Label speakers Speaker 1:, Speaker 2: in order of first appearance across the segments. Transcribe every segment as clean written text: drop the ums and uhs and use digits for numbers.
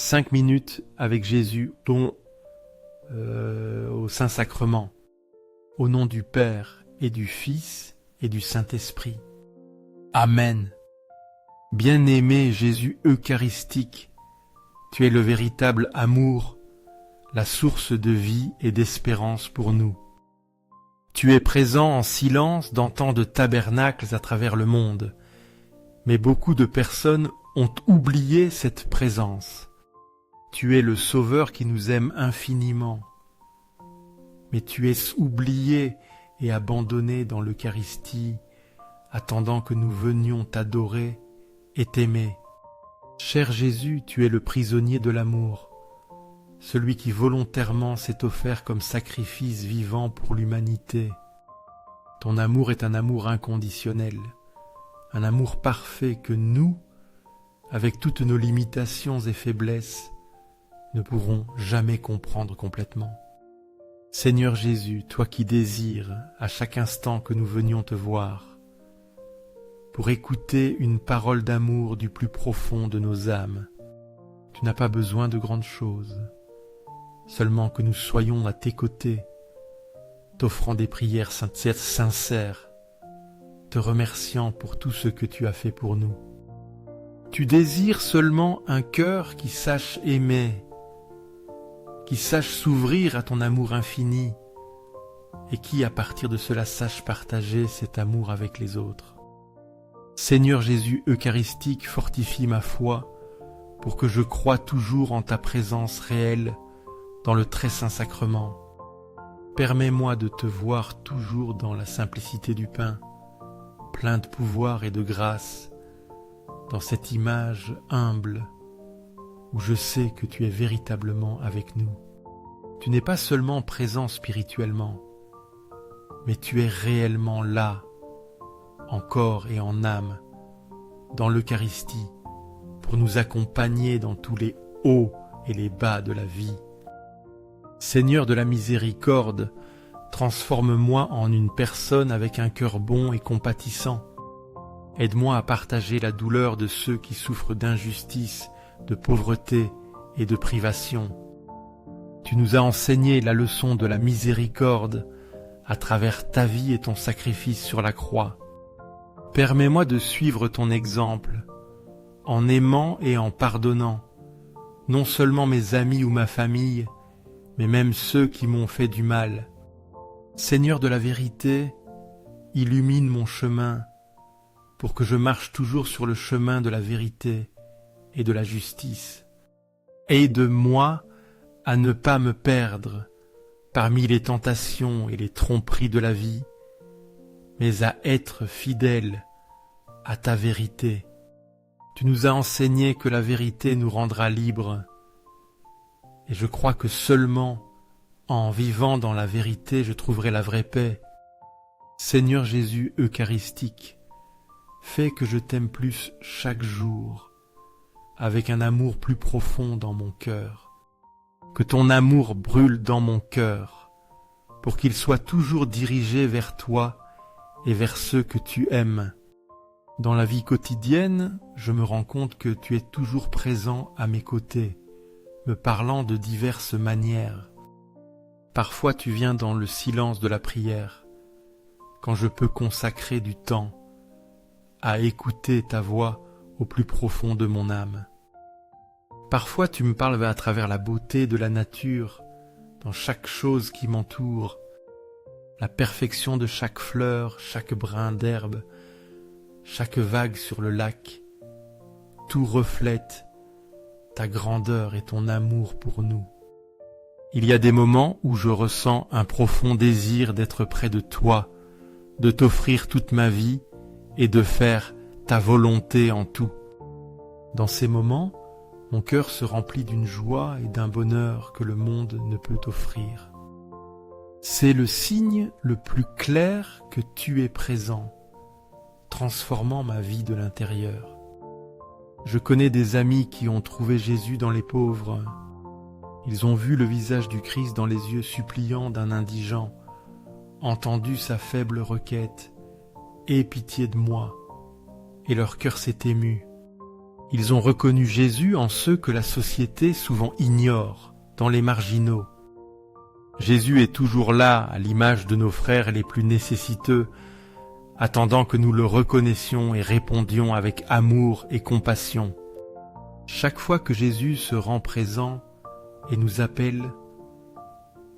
Speaker 1: 5 minutes avec Jésus, dont au Saint-Sacrement, au nom du Père et du Fils et du Saint-Esprit. Amen. Bien-aimé Jésus eucharistique, tu es le véritable amour, la source de vie et d'espérance pour nous. Tu es présent en silence dans tant de tabernacles à travers le monde, mais beaucoup de personnes ont oublié cette présence. Tu es le Sauveur qui nous aime infiniment, mais tu es oublié et abandonné dans l'Eucharistie, attendant que nous venions t'adorer et t'aimer. Cher Jésus, tu es le prisonnier de l'amour, celui qui volontairement s'est offert comme sacrifice vivant pour l'humanité. Ton amour est un amour inconditionnel, un amour parfait que nous, avec toutes nos limitations et faiblesses, ne pourrons jamais comprendre complètement. Seigneur Jésus, toi qui désires à chaque instant que nous venions te voir, pour écouter une parole d'amour du plus profond de nos âmes, tu n'as pas besoin de grandes choses, seulement que nous soyons à tes côtés, t'offrant des prières sincères, te remerciant pour tout ce que tu as fait pour nous. Tu désires seulement un cœur qui sache aimer, qui sache s'ouvrir à ton amour infini et qui, à partir de cela, sache partager cet amour avec les autres. Seigneur Jésus eucharistique, fortifie ma foi pour que je croie toujours en ta présence réelle dans le très saint sacrement. Permets-moi de te voir toujours dans la simplicité du pain, plein de pouvoir et de grâce, dans cette image humble où je sais que tu es véritablement avec nous. Tu n'es pas seulement présent spirituellement, mais tu es réellement là, en corps et en âme, dans l'Eucharistie, pour nous accompagner dans tous les hauts et les bas de la vie. Seigneur de la miséricorde, transforme-moi en une personne avec un cœur bon et compatissant. Aide-moi à partager la douleur de ceux qui souffrent d'injustice, de pauvreté et de privation. Tu nous as enseigné la leçon de la miséricorde à travers ta vie et ton sacrifice sur la croix. Permets-moi de suivre ton exemple, en aimant et en pardonnant, non seulement mes amis ou ma famille, mais même ceux qui m'ont fait du mal. Seigneur de la vérité, illumine mon chemin, pour que je marche toujours sur le chemin de la vérité et de la justice. Aide-moi à ne pas me perdre parmi les tentations et les tromperies de la vie, mais à être fidèle à ta vérité. Tu nous as enseigné que la vérité nous rendra libres, et je crois que seulement en vivant dans la vérité je trouverai la vraie paix. Seigneur Jésus eucharistique, fais que je t'aime plus chaque jour, avec un amour plus profond dans mon cœur. Que ton amour brûle dans mon cœur, pour qu'il soit toujours dirigé vers toi et vers ceux que tu aimes. Dans la vie quotidienne, je me rends compte que tu es toujours présent à mes côtés, me parlant de diverses manières. Parfois tu viens dans le silence de la prière, quand je peux consacrer du temps à écouter ta voix au plus profond de mon âme. Parfois tu me parles à travers la beauté de la nature, dans chaque chose qui m'entoure, la perfection de chaque fleur, chaque brin d'herbe, chaque vague sur le lac. Tout reflète ta grandeur et ton amour pour nous. Il y a des moments où je ressens un profond désir d'être près de toi, de t'offrir toute ma vie et de faire ta volonté en tout. Dans ces moments, mon cœur se remplit d'une joie et d'un bonheur que le monde ne peut offrir. C'est le signe le plus clair que tu es présent, transformant ma vie de l'intérieur. Je connais des amis qui ont trouvé Jésus dans les pauvres. Ils ont vu le visage du Christ dans les yeux suppliants d'un indigent, entendu sa faible requête « Aie pitié de moi » et leur cœur s'est ému. Ils ont reconnu Jésus en ceux que la société souvent ignore, dans les marginaux. Jésus est toujours là, à l'image de nos frères les plus nécessiteux, attendant que nous le reconnaissions et répondions avec amour et compassion. Chaque fois que Jésus se rend présent et nous appelle,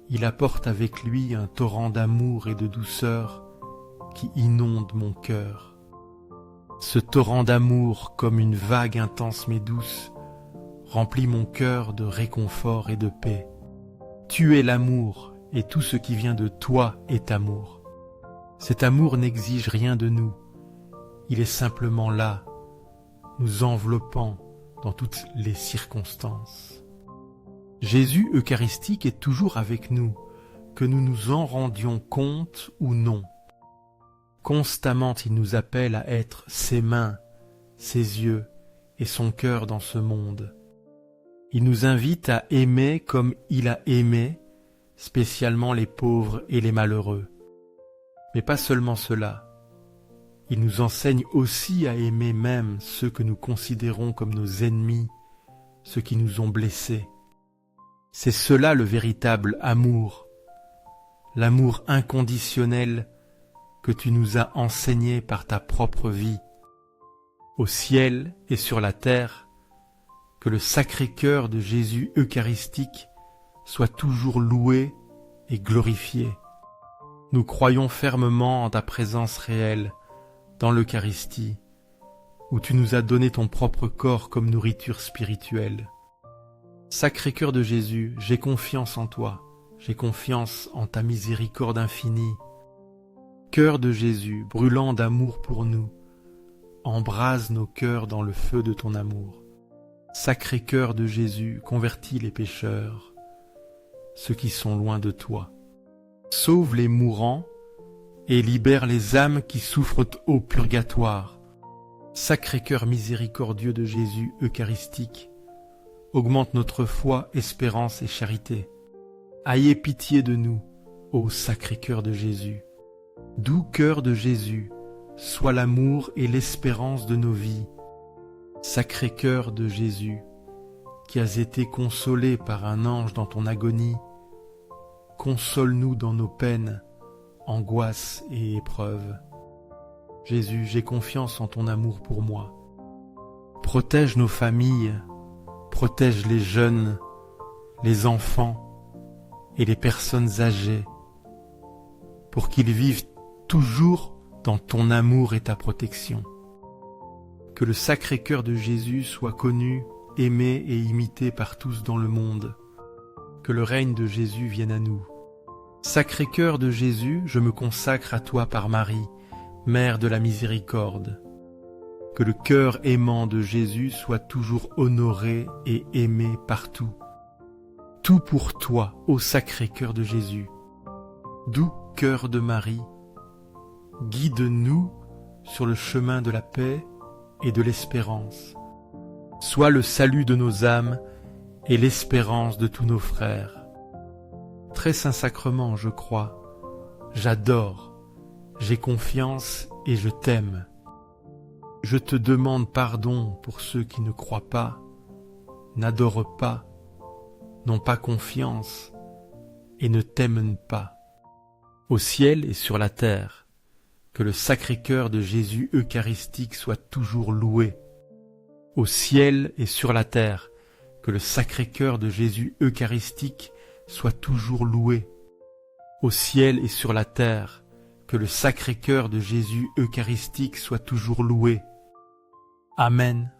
Speaker 1: il apporte avec lui un torrent d'amour et de douceur qui inonde mon cœur. Ce torrent d'amour, comme une vague intense mais douce, remplit mon cœur de réconfort et de paix. Tu es l'amour, et tout ce qui vient de toi est amour. Cet amour n'exige rien de nous, il est simplement là, nous enveloppant dans toutes les circonstances. Jésus eucharistique est toujours avec nous, que nous nous en rendions compte ou non. Constamment il nous appelle à être ses mains, ses yeux et son cœur dans ce monde. Il nous invite à aimer comme il a aimé, spécialement les pauvres et les malheureux. Mais pas seulement cela. Il nous enseigne aussi à aimer même ceux que nous considérons comme nos ennemis, ceux qui nous ont blessés. C'est cela le véritable amour, l'amour inconditionnel que tu nous as enseigné par ta propre vie. Au ciel et sur la terre, que le Sacré-Cœur de Jésus eucharistique soit toujours loué et glorifié. Nous croyons fermement en ta présence réelle dans l'Eucharistie, où tu nous as donné ton propre corps comme nourriture spirituelle. Sacré-Cœur de Jésus, j'ai confiance en toi, j'ai confiance en ta miséricorde infinie. Cœur de Jésus, brûlant d'amour pour nous, embrase nos cœurs dans le feu de ton amour. Sacré-Cœur de Jésus, convertis les pécheurs, ceux qui sont loin de toi. Sauve les mourants et libère les âmes qui souffrent au purgatoire. Sacré-Cœur miséricordieux de Jésus eucharistique, augmente notre foi, espérance et charité. Ayez pitié de nous, ô Sacré-Cœur de Jésus. Doux cœur de Jésus, sois l'amour et l'espérance de nos vies. Sacré-Cœur de Jésus, qui as été consolé par un ange dans ton agonie, console-nous dans nos peines, angoisses et épreuves. Jésus, j'ai confiance en ton amour pour moi. Protège nos familles, protège les jeunes, les enfants et les personnes âgées, pour qu'ils vivent toujours dans ton amour et ta protection. Que le Sacré-Cœur de Jésus soit connu, aimé et imité par tous dans le monde. Que le règne de Jésus vienne à nous. Sacré-Cœur de Jésus, je me consacre à toi par Marie, Mère de la Miséricorde. Que le cœur aimant de Jésus soit toujours honoré et aimé partout. Tout pour toi, ô Sacré-Cœur de Jésus. Doux cœur de Marie, guide-nous sur le chemin de la paix et de l'espérance. Sois le salut de nos âmes et l'espérance de tous nos frères. Très saint sacrement, je crois, j'adore, j'ai confiance et je t'aime. Je te demande pardon pour ceux qui ne croient pas, n'adorent pas, n'ont pas confiance et ne t'aiment pas. Au ciel et sur la terre, que le Sacré-Cœur de Jésus eucharistique soit toujours loué. Au ciel et sur la terre, que le Sacré-Cœur de Jésus eucharistique soit toujours loué. Au ciel et sur la terre, que le Sacré-Cœur de Jésus eucharistique soit toujours loué. Amen.